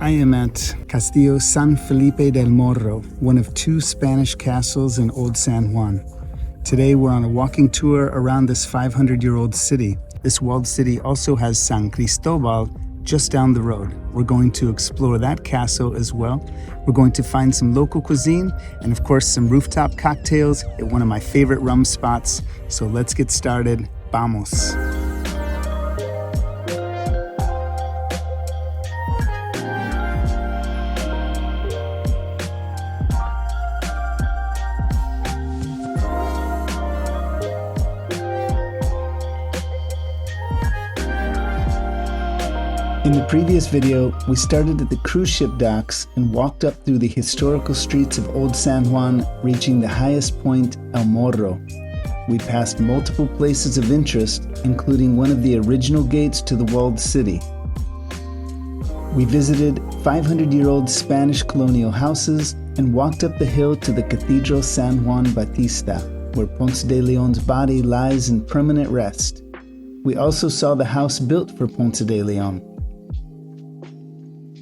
I am at Castillo San Felipe del Morro, one of two Spanish castles in Old San Juan. Today we're on a walking tour around this 500-year-old city. This walled city also has San Cristobal just down the road. We're going to explore that castle as well. We're going to find some local cuisine and of course some rooftop cocktails at one of my favorite rum spots. So let's get started. Vamos. In the previous video, we started at the cruise ship docks and walked up through the historical streets of Old San Juan, reaching the highest point, El Morro. We passed multiple places of interest, including one of the original gates to the walled city. We visited 500-year-old Spanish colonial houses and walked up the hill to the Cathedral San Juan Bautista, where Ponce de Leon's body lies in permanent rest. We also saw the house built for Ponce de Leon.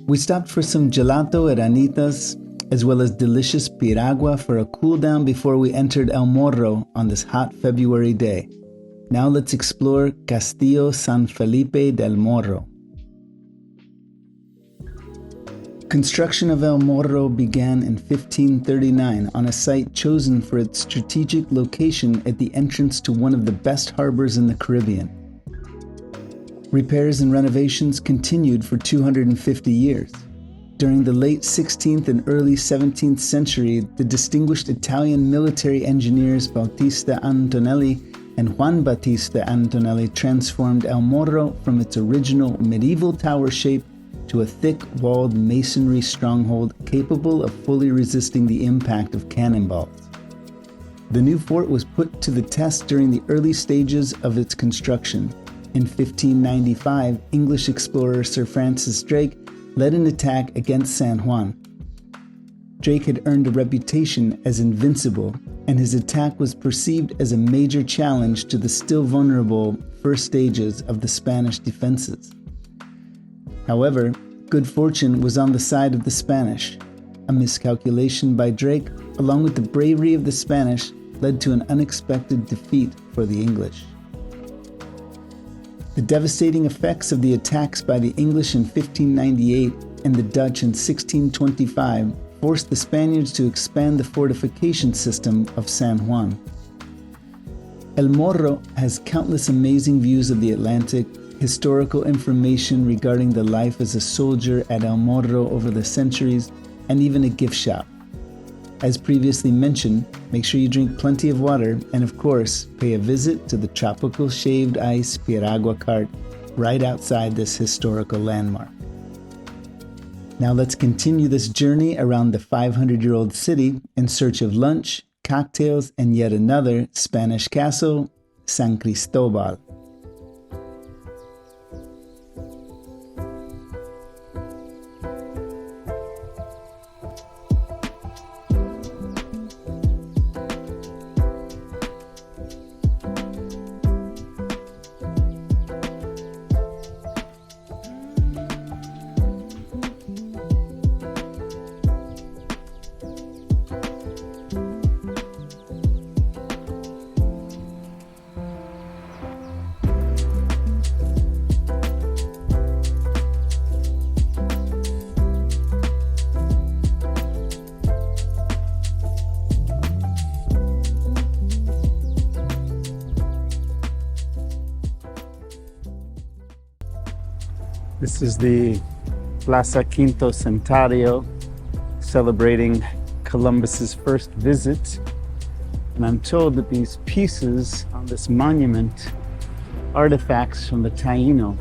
We stopped for some gelato at Anita's, as well as delicious piragua for a cool down before we entered El Morro on this hot February day. Now let's explore Castillo San Felipe del Morro. Construction of El Morro began in 1539 on a site chosen for its strategic location at the entrance to one of the best harbors in the Caribbean. Repairs and renovations continued for 250 years. During the late 16th and early 17th century, the distinguished Italian military engineers Bautista Antonelli and Juan Battista Antonelli transformed El Morro from its original medieval tower shape to a thick walled masonry stronghold capable of fully resisting the impact of cannonballs. The new fort was put to the test during the early stages of its construction. In 1595, English explorer Sir Francis Drake led an attack against San Juan. Drake had earned a reputation as invincible, and his attack was perceived as a major challenge to the still vulnerable first stages of the Spanish defenses. However, good fortune was on the side of the Spanish. A miscalculation by Drake, along with the bravery of the Spanish, led to an unexpected defeat for the English. The devastating effects of the attacks by the English in 1598 and the Dutch in 1625 forced the Spaniards to expand the fortification system of San Juan. El Morro has countless amazing views of the Atlantic, historical information regarding the life as a soldier at El Morro over the centuries, and even a gift shop. As previously mentioned, make sure you drink plenty of water and of course, pay a visit to the tropical shaved ice piragua cart right outside this historical landmark. Now let's continue this journey around the 500-year-old city in search of lunch, cocktails, and yet another Spanish castle, San Cristobal. This is the Plaza Quinto Centenario, celebrating Columbus's first visit. And I'm told that these pieces on this monument, artifacts from the Taíno.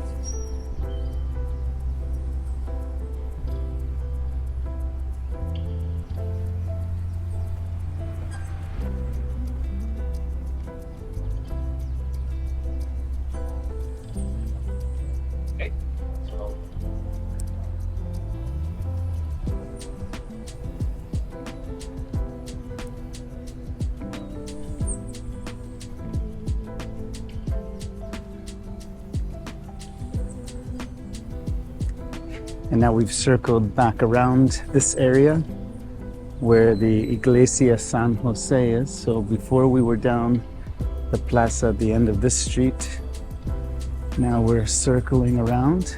And now we've circled back around this area where the Iglesia San Jose is. So before we were down the Plaza at the end of this street. Now we're circling around.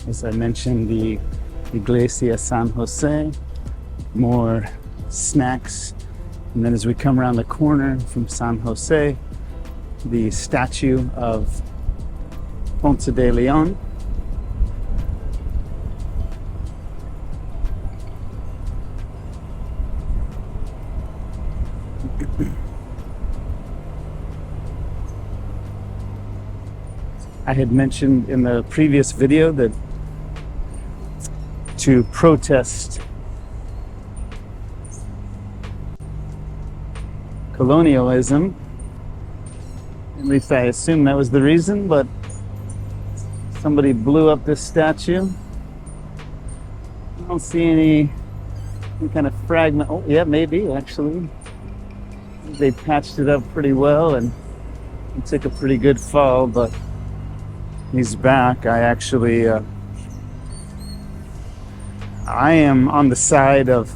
As I mentioned, the Iglesia San Jose, more snacks. And then as we come around the corner from San Jose, the statue of Ponce de Leon. I had mentioned in the previous video that to protest colonialism, at least I assume that was the reason, but somebody blew up this statue. I don't see any kind of fragment. Oh yeah, maybe actually. They patched it up pretty well and it took a pretty good fall, but he's back. I actually, I am on the side of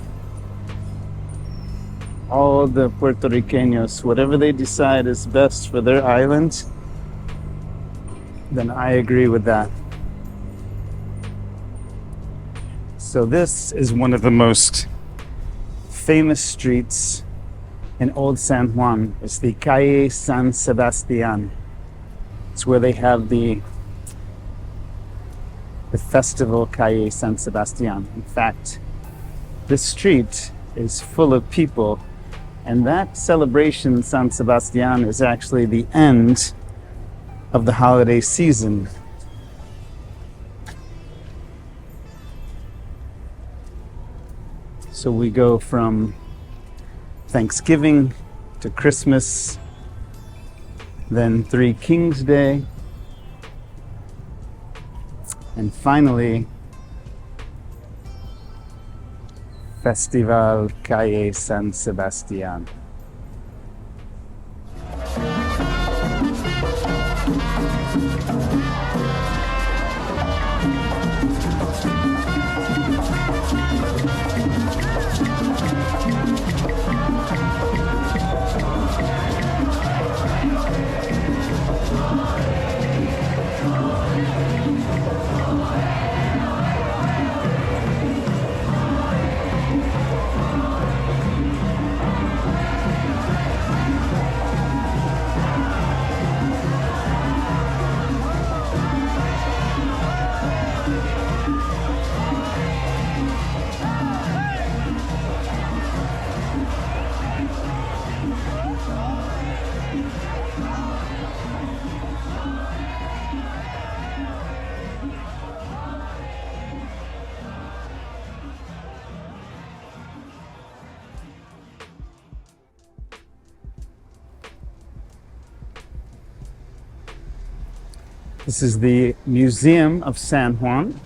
all the Puerto Ricanos. Whatever they decide is best for their island, then I agree with that. So this is one of the most famous streets in Old San Juan. It's the Calle San Sebastián. It's where they have the festival Calle San Sebastián. In fact, this street is full of people, and that celebration San Sebastián is actually the end of the holiday season. So we go from Thanksgiving to Christmas, then Three Kings Day, and finally Festival Calle San Sebastián. This is the Museum of San Juan.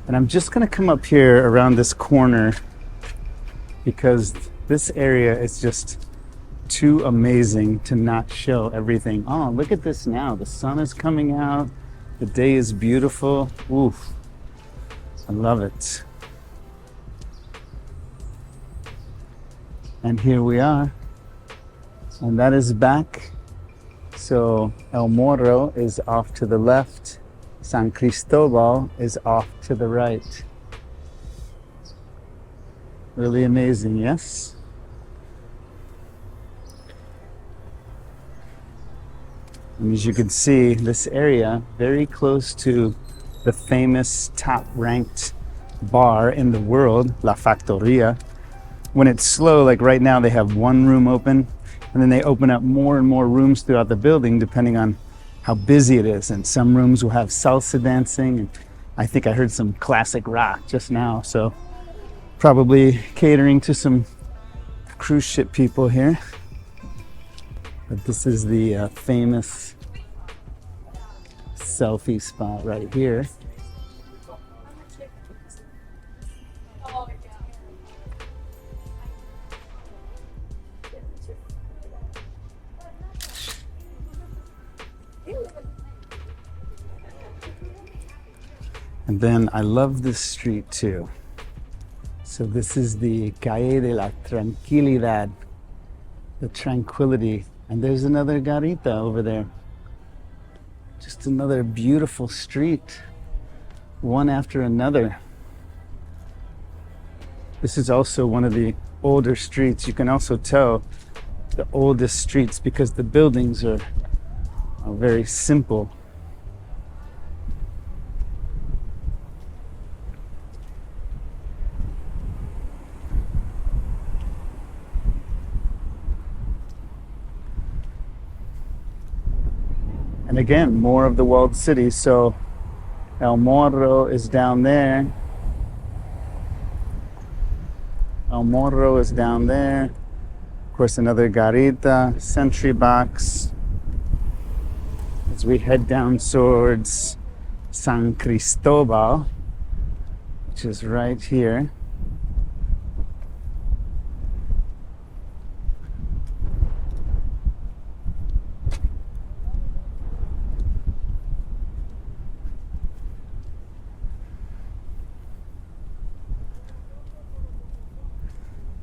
And I'm just going to come up here around this corner because this area is just too amazing to not show everything. Oh, look at this now. The sun is coming out. The day is beautiful. Oof. I love it. And here we are. And that is back. So El Morro is off to the left. San Cristobal is off to the right. Really amazing, yes? And as you can see, this area very close to the famous top-ranked bar in the world, La Factoría. When it's slow, like right now, they have one room open, and then they open up more and more rooms throughout the building depending on how busy it is. And some rooms will have salsa dancing, and I think I heard some classic rock just now, so probably catering to some cruise ship people here. But this is the famous selfie spot right here. And then I love this street too. So this is the Calle de la Tranquilidad, the tranquility. And there's another garita over there. Just another beautiful street, one after another. This is also one of the older streets. You can also tell the oldest streets because the buildings are very simple. And again, more of the walled city. So El Morro is down there. El Morro is down there. Of course, another garita, sentry box. As we head down towards San Cristobal, which is right here.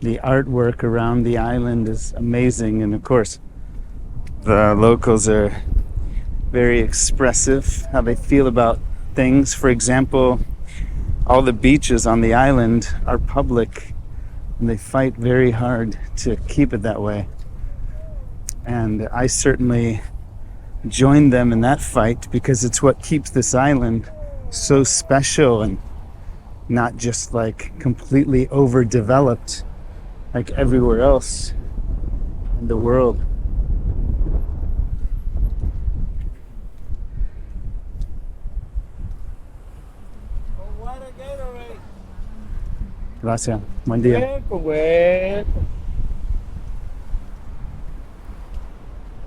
The artwork around the island is amazing, and of course the locals are very expressive how they feel about things. For example, all the beaches on the island are public and they fight very hard to keep it that way, and I certainly joined them in that fight because it's what keeps this island so special and not just like completely overdeveloped like everywhere else in the world. Gracias. Buen día.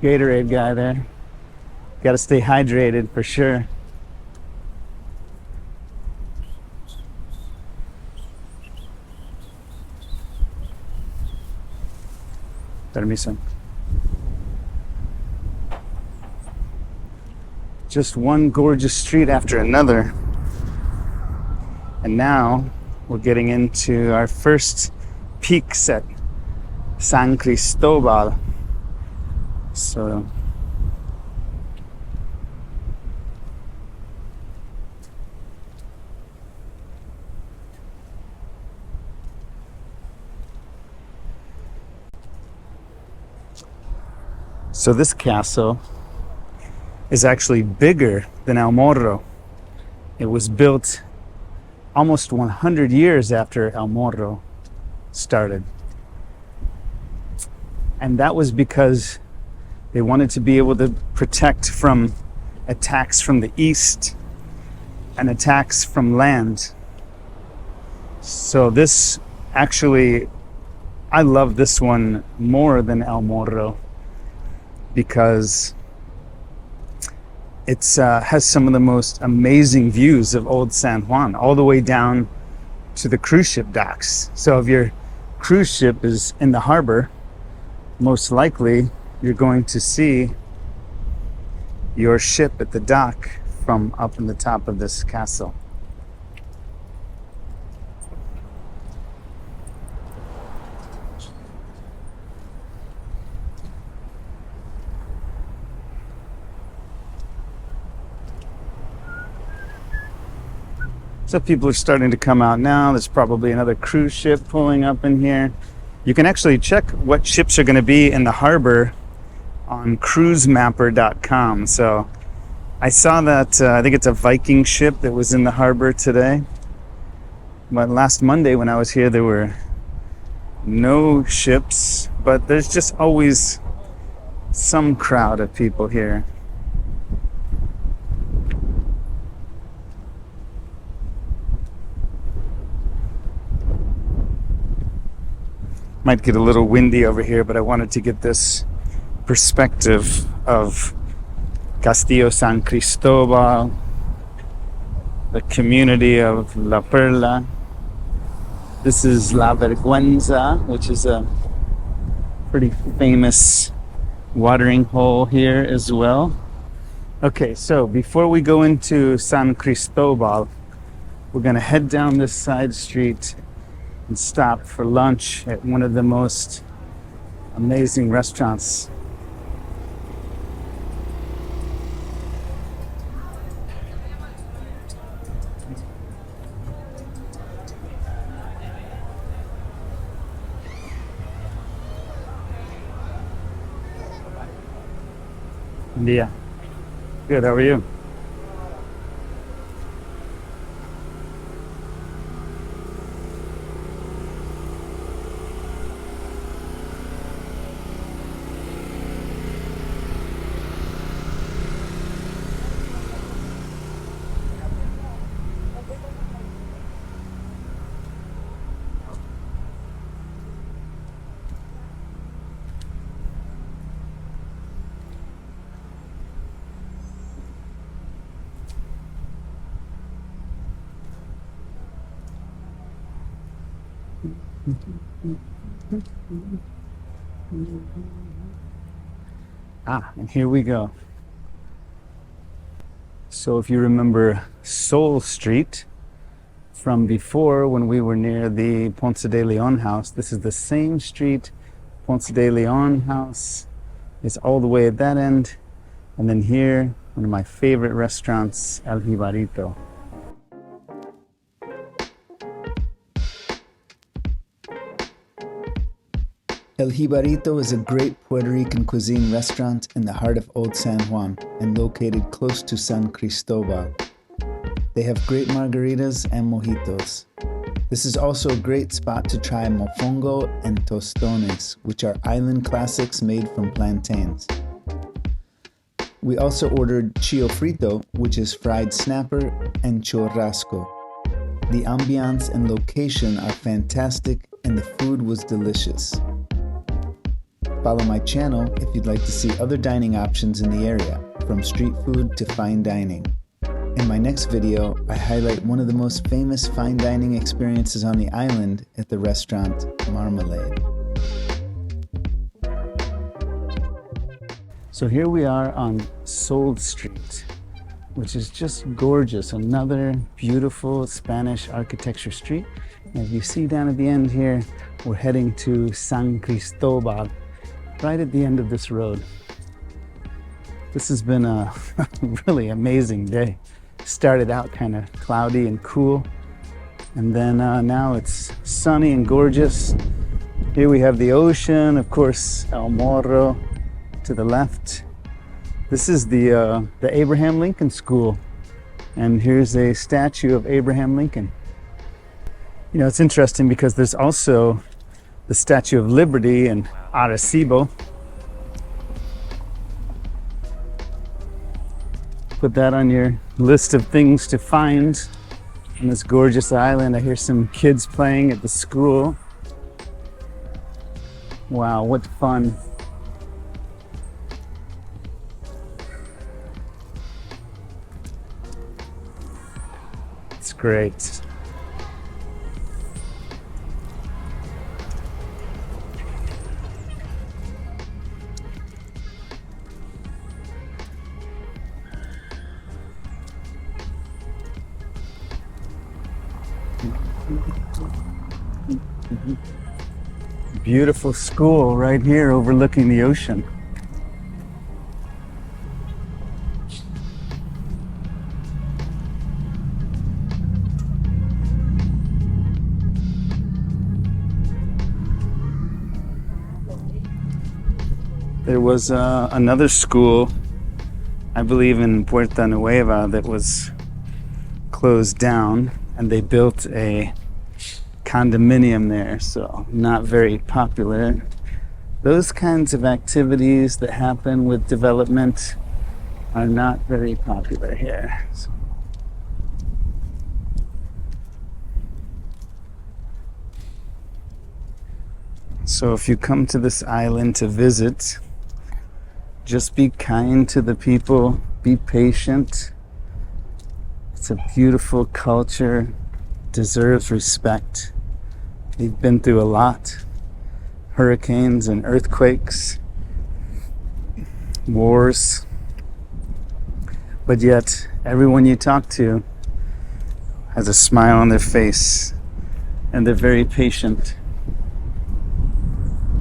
Gatorade guy there. Got to stay hydrated for sure. Permiso. Just one gorgeous street after another. And now we're getting into our first peaks at San Cristobal. So this castle is actually bigger than El Morro. It was built almost 100 years after El Morro started. And that was because they wanted to be able to protect from attacks from the east and attacks from land. So this actually, I love this one more than El Morro, because it has some of the most amazing views of old San Juan, all the way down to the cruise ship docks. So if your cruise ship is in the harbor, most likely you're going to see your ship at the dock from up in the top of this castle. So people are starting to come out now. There's probably another cruise ship pulling up in here. You can actually check what ships are going to be in the harbor on cruisemapper.com. So I saw that, I think it's a Viking ship that was in the harbor today. But last Monday when I was here, there were no ships, but there's just always some crowd of people here. Might get a little windy over here, but I wanted to get this perspective of Castillo San Cristobal, the community of La Perla. This is La Vergüenza, which is a pretty famous watering hole here as well. Okay, so before we go into San Cristobal, We're gonna head down this side street and stop for lunch at one of the most amazing restaurants. Yeah. Good, how are you? And here we go. So if you remember Soul Street from before when we were near the Ponce de Leon house, this is the same street. Ponce de Leon house is all the way at that end. And then here, one of my favorite restaurants, El Jibarito. El Jibarito is a great Puerto Rican cuisine restaurant in the heart of Old San Juan and located close to San Cristobal. They have great margaritas and mojitos. This is also a great spot to try mofongo and tostones, which are island classics made from plantains. We also ordered chio frito, which is fried snapper, and churrasco. The ambiance and location are fantastic and the food was delicious. Follow my channel if you'd like to see other dining options in the area, from street food to fine dining. In my next video, I highlight one of the most famous fine dining experiences on the island at the restaurant Marmalade. So here we are on Soul Street, which is just gorgeous. Another beautiful Spanish architecture street. And if you see down at the end here, we're heading to San Cristobal, right at the end of this road. This has been a really amazing day. Started out kind of cloudy and cool, and then now it's sunny and gorgeous. Here we have the ocean, of course, El Morro to the left. This is the Abraham Lincoln School, and here's a statue of Abraham Lincoln. You know, it's interesting because there's also the Statue of Liberty in Arecibo. Put that on your list of things to find on this gorgeous island. I hear some kids playing at the school. Wow, what fun. It's great. Beautiful school right here overlooking the ocean. There was another school, I believe in Puerto Nueva, that was closed down, and they built a condominium there, so not very popular. Those kinds of activities that happen with development are not very popular here. So if you come to this island to visit, just be kind to the people, be patient. It's a beautiful culture, deserves respect. They've been through a lot. Hurricanes and earthquakes, wars. But yet, everyone you talk to has a smile on their face, and they're very patient.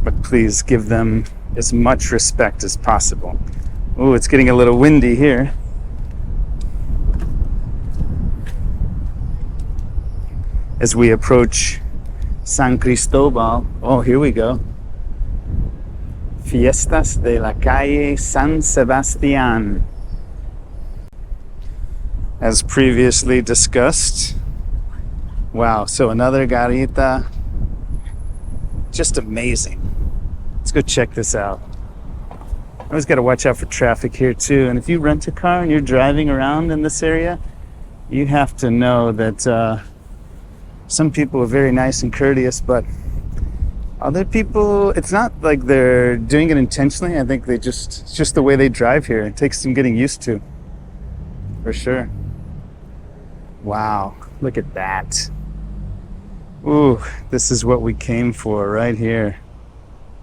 But please give them as much respect as possible. Oh, it's getting a little windy here. As we approach San Cristobal, oh, here we go. Fiestas de la Calle San Sebastián. As previously discussed. Wow, so another garita. Just amazing. Let's go check this out. Always got to watch out for traffic here too. And if you rent a car and you're driving around in this area, you have to know that some people are very nice and courteous, but other people, it's not like they're doing it intentionally. I think it's just the way they drive here. It takes some getting used to, for sure. Wow, look at that. Ooh, this is what we came for right here.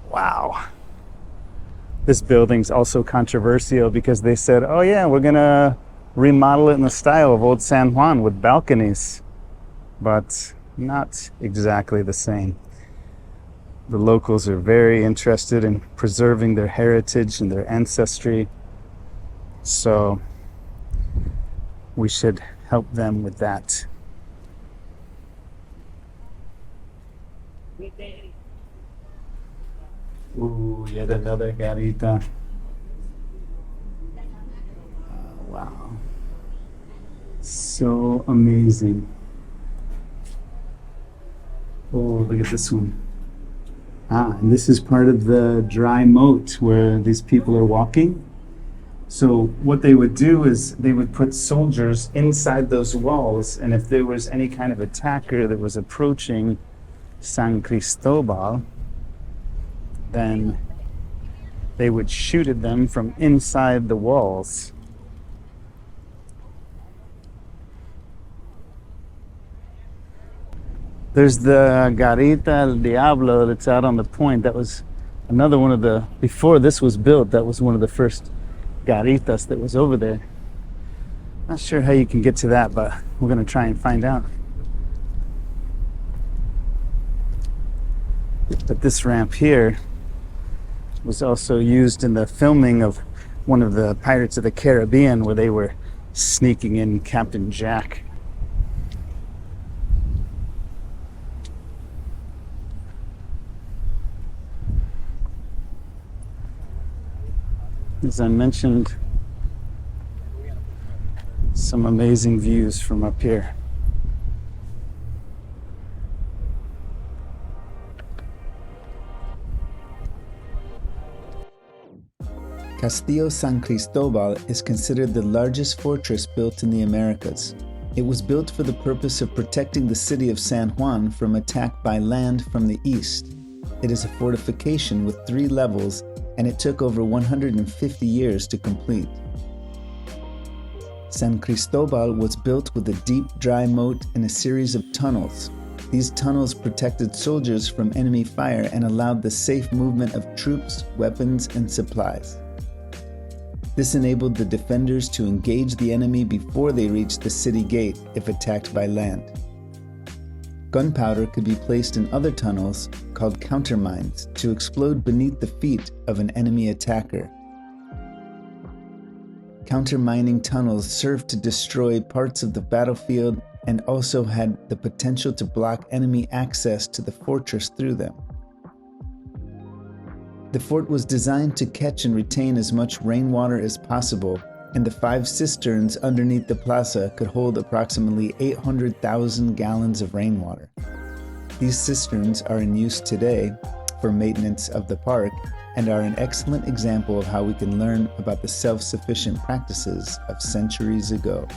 Wow. This building's also controversial because they said, oh yeah, we're gonna remodel it in the style of old San Juan with balconies. But not exactly the same. The locals are very interested in preserving their heritage and their ancestry. So we should help them with that. Ooh, yet another garita. Wow. So amazing. Oh, look at this one. And this is part of the dry moat where these people are walking. So what they would do is they would put soldiers inside those walls, and if there was any kind of attacker that was approaching San Cristobal, then they would shoot at them from inside the walls. There's the Garita El Diablo that's out on the point. That was another one of the, before this was built, that was one of the first garitas that was over there. Not sure how you can get to that, but we're gonna try and find out. But this ramp here was also used in the filming of one of the Pirates of the Caribbean where they were sneaking in Captain Jack. As I mentioned, some amazing views from up here. Castillo San Cristobal is considered the largest fortress built in the Americas. It was built for the purpose of protecting the city of San Juan from attack by land from the east. It is a fortification with 3 levels, and it took over 150 years to complete. San Cristobal was built with a deep dry moat and a series of tunnels. These tunnels protected soldiers from enemy fire and allowed the safe movement of troops, weapons, and supplies. This enabled the defenders to engage the enemy before they reached the city gate if attacked by land. Gunpowder could be placed in other tunnels, called countermines, to explode beneath the feet of an enemy attacker. Countermining tunnels served to destroy parts of the battlefield and also had the potential to block enemy access to the fortress through them. The fort was designed to catch and retain as much rainwater as possible, and the 5 cisterns underneath the plaza could hold approximately 800,000 gallons of rainwater. These cisterns are in use today for maintenance of the park and are an excellent example of how we can learn about the self-sufficient practices of centuries ago.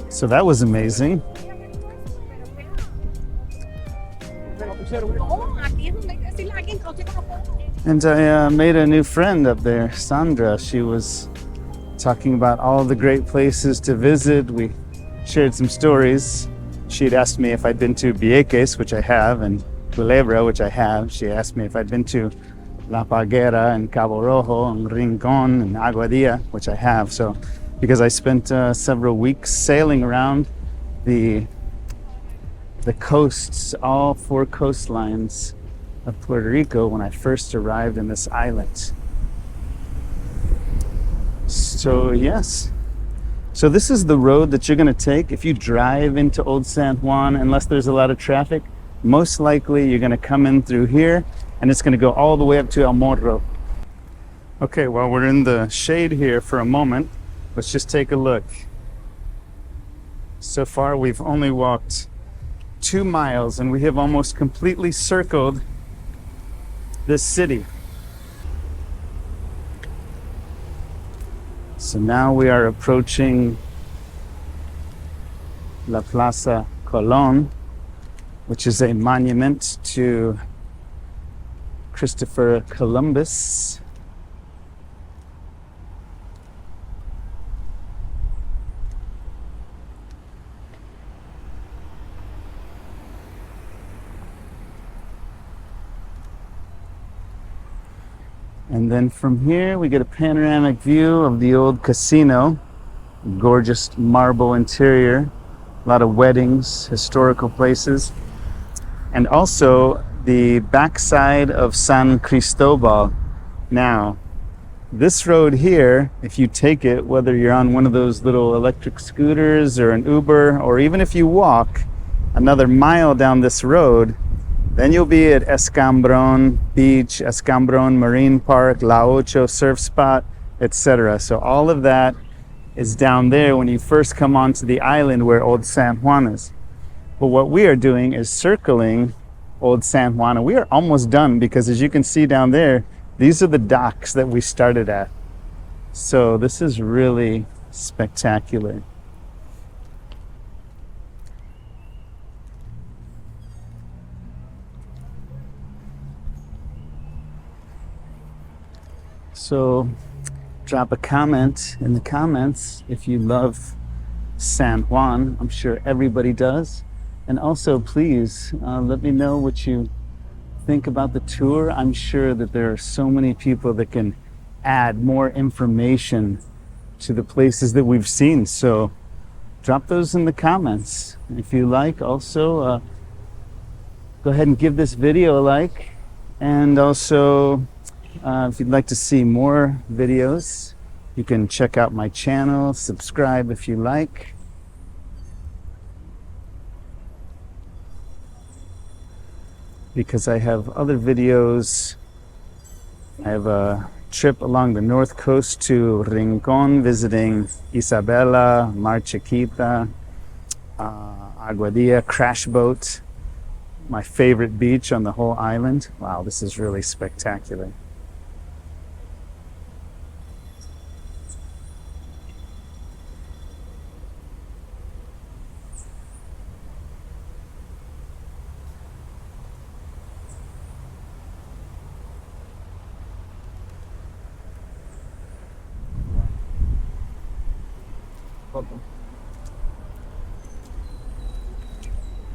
So that was amazing. And I made a new friend up there, Sandra. She was talking about all the great places to visit. We shared some stories. She had asked me if I'd been to Vieques, which I have, and Culebra, which I have. She asked me if I'd been to La Paguera and Cabo Rojo and Rincon and Aguadilla, which I have. So, because I spent several weeks sailing around the coasts, all four coastlines of Puerto Rico when I first arrived in this island. So yes. So this is the road that you're going to take if you drive into Old San Juan, unless there's a lot of traffic. Most likely you're going to come in through here, and it's going to go all the way up to El Morro. Okay, well, we're in the shade here for a moment. Let's just take a look. So far we've only walked 2 miles and we have almost completely circled this city. So now we are approaching La Plaza Colón, which is a monument to Christopher Columbus. And then from here we get a panoramic view of the old casino. Gorgeous marble interior, a lot of weddings, historical places, and also the backside of San Cristobal. Now, this road here, if you take it, whether you're on one of those little electric scooters or an Uber, or even if you walk another mile down this road, then you'll be at Escambron Beach, Escambron Marine Park, La Ocho Surf Spot, etc. So all of that is down there when you first come onto the island where Old San Juan is. But what we are doing is circling Old San Juan, and we are almost done because, as you can see down there, these are the docks that we started at. So this is really spectacular. So drop a comment in the comments if you love San Juan. I'm sure everybody does. And also, please let me know what you think about the tour. I'm sure that there are so many people that can add more information to the places that we've seen. So drop those in the comments. If you like, also go ahead and give this video a like. And also, if you'd like to see more videos, you can check out my channel, subscribe if you like. Because I have other videos. I have a trip along the north coast to Rincon, visiting Isabela, Mar Chiquita, Aguadilla, Crash Boat, my favorite beach on the whole island. Wow, this is really spectacular.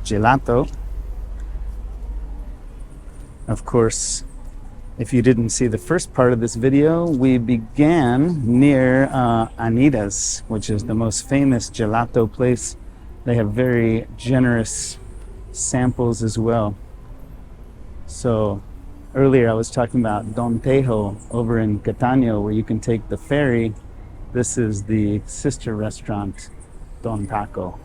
Gelato. Of course, if you didn't see the first part of this video, we began near Anita's, which is the most famous gelato place. They have very generous samples as well. So earlier I was talking about Don Tejo over in Catania, where you can take the ferry. This is the sister restaurant, Don Taco.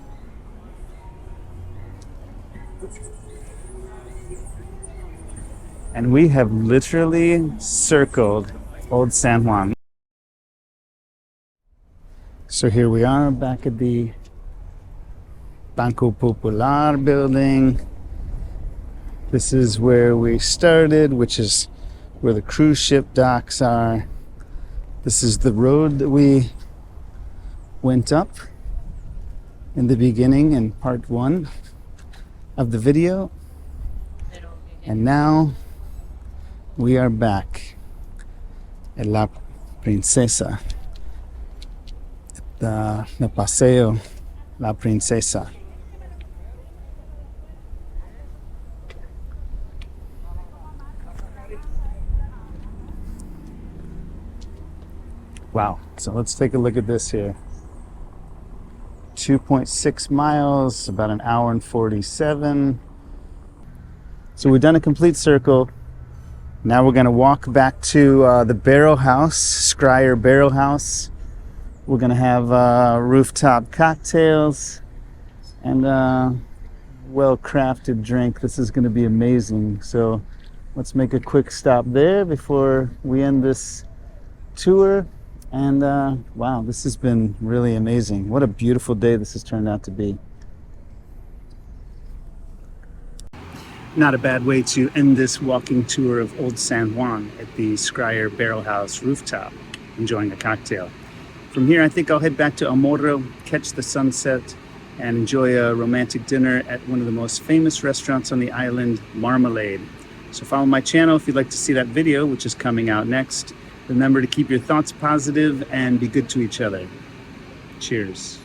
And we have literally circled Old San Juan. So here we are back at the Banco Popular building. This is where we started, which is where the cruise ship docks are. This is the road that we went up in the beginning in part 1 of the video. And now we are back at La Princesa, the Paseo La Princesa. Wow, so let's take a look at this here. 2.6 miles, about an hour and 47. So we've done a complete circle. Now we're gonna walk back to the Barrel House, Scryer Barrel House. We're gonna have rooftop cocktails and well-crafted drink. This is gonna be amazing. So let's make a quick stop there before we end this tour. And wow, this has been really amazing. What a beautiful day this has turned out to be. Not a bad way to end this walking tour of Old San Juan at the Scryer Barrel House rooftop, enjoying a cocktail. From here, I think I'll head back to Morro, catch the sunset, and enjoy a romantic dinner at one of the most famous restaurants on the island, Marmalade. So follow my channel if you'd like to see that video, which is coming out next. Remember to keep your thoughts positive and be good to each other. Cheers.